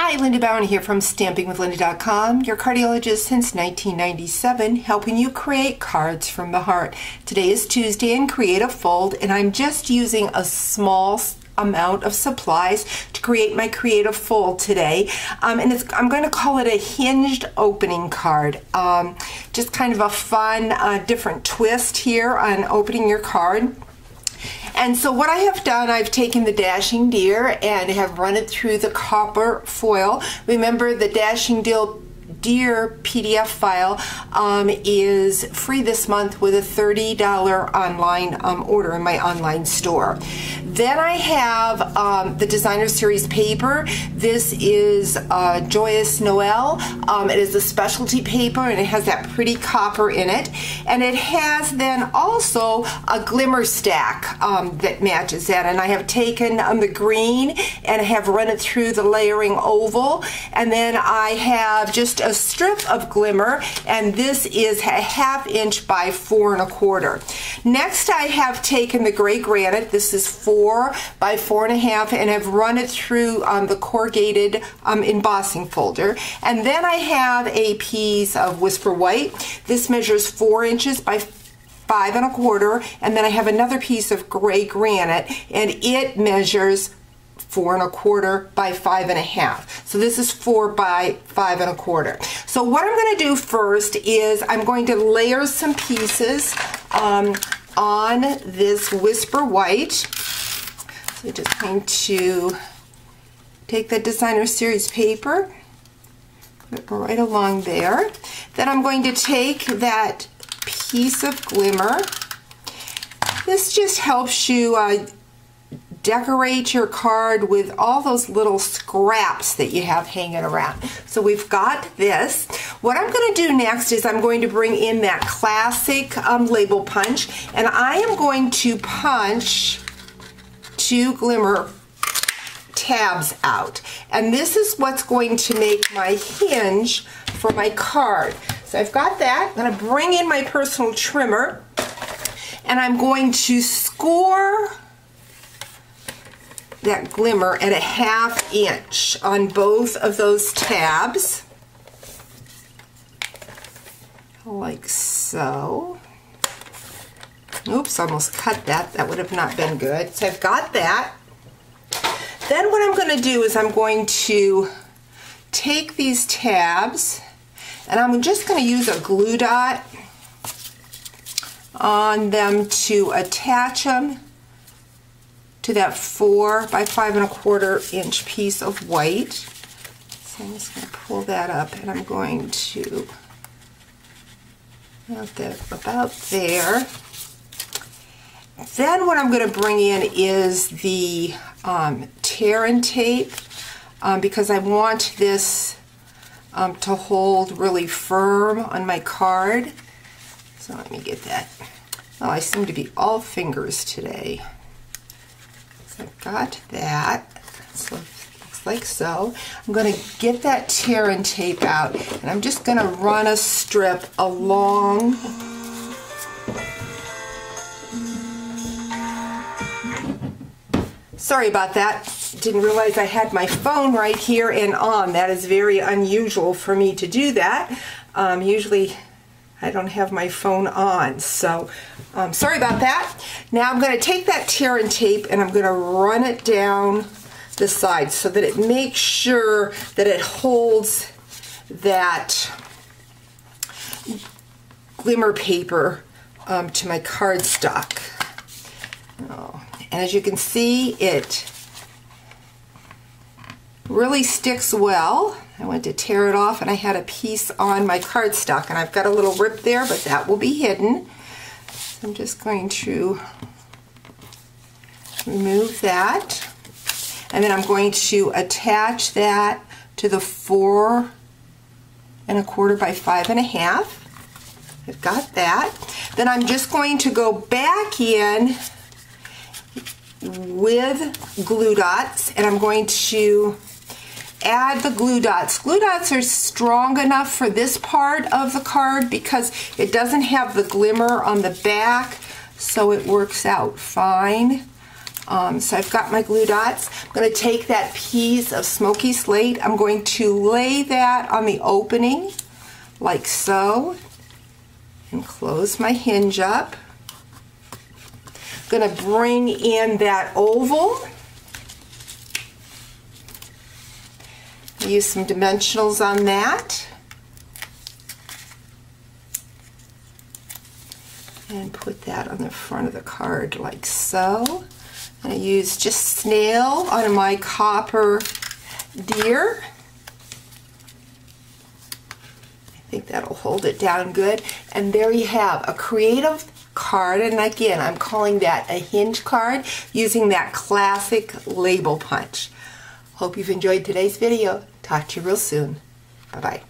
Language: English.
Hi, Linda Bowen here from StampingWithLinda.com, your cardiologist since 1997, helping you create cards from the heart. Today is Tuesday and create a fold, and I'm just using a small amount of supplies to create my creative fold today. I'm going to call it a hinged opening card. Just kind of a fun, different twist here on opening your card. And so what I have done, I've taken the Dashing Deer and have run it through the copper foil. Remember, the Dashing Deer PDF file is free this month with a $30 online order in my online store. Then I have the Designer Series paper. This is Joyous Noel. It is a specialty paper and it has that pretty copper in it. And it has then also a glimmer stack that matches that. And I have taken the green and have run it through the layering oval. And then I have just a strip of glimmer, and this is a 1/2 inch by 4 1/4. Next, I have taken the gray granite. This is 4 by 4 1/2, and have run it through the corrugated embossing folder. And then I have a piece of Whisper White. This measures 4 inches by 5 1/4, and then I have another piece of gray granite, and it measures 4 1/4 by 5 1/2. So this is 4 by 5 1/4. So what I'm going to do first is I'm going to layer some pieces on this Whisper White. So I'm just going to take the Designer Series paper, put it right along there. Then I'm going to take that piece of glimmer. This just helps you decorate your card with all those little scraps that you have hanging around. So we've got this. What I'm going to do next is I'm going to bring in that classic label punch, and I am going to punch 2 glimmer tabs out. And this is what's going to make my hinge for my card. So I've got that. I'm going to bring in my personal trimmer, and I'm going to score that glimmer at a 1/2 inch on both of those tabs, like so. Oops, almost cut that. That would have not been good. So I've got that. Then what I'm going to do is I'm going to take these tabs, and I'm just going to use a glue dot on them to attach them to that 4 by 5 1/4 inch piece of white. So I'm just going to pull that up, and I'm going to mount that about there. Then what I'm going to bring in is the tear and tape, because I want this to hold really firm on my card. So let me get that. Oh, I seem to be all fingers today. I've got that. So looks like so. I'm going to get that tear and tape out, and I'm just going to run a strip along Sorry about that. Didn't realize I had my phone right here and on. That is very unusual for me to do that. Usually I don't have my phone on, so sorry about that. Now I'm going to take that tear and tape, and I'm going to run it down the side so that it makes sure that it holds that glimmer paper to my cardstock. Oh, and as you can see, it really sticks well. I went to tear it off, and I had a piece on my cardstock, and I've got a little rip there, but that will be hidden. So I'm just going to remove that, and then I'm going to attach that to the 4 1/4 by 5 1/2. I've got that. Then I'm just going to go back in with glue dots, and I'm going to add the glue dots. Glue dots are strong enough for this part of the card because it doesn't have the glimmer on the back, so it works out fine. So I've got my glue dots. I'm going to take that piece of smoky slate. I'm going to lay that on the opening like so and close my hinge up. I'm going to bring in that oval. Use some dimensionals on that. And put that on the front of the card like so. I use just snail on my copper deer. I think that'll hold it down good. And there you have a creative card, and again, I'm calling that a hinge card using that classic label punch. Hope you've enjoyed today's video. Talk to you real soon. Bye-bye.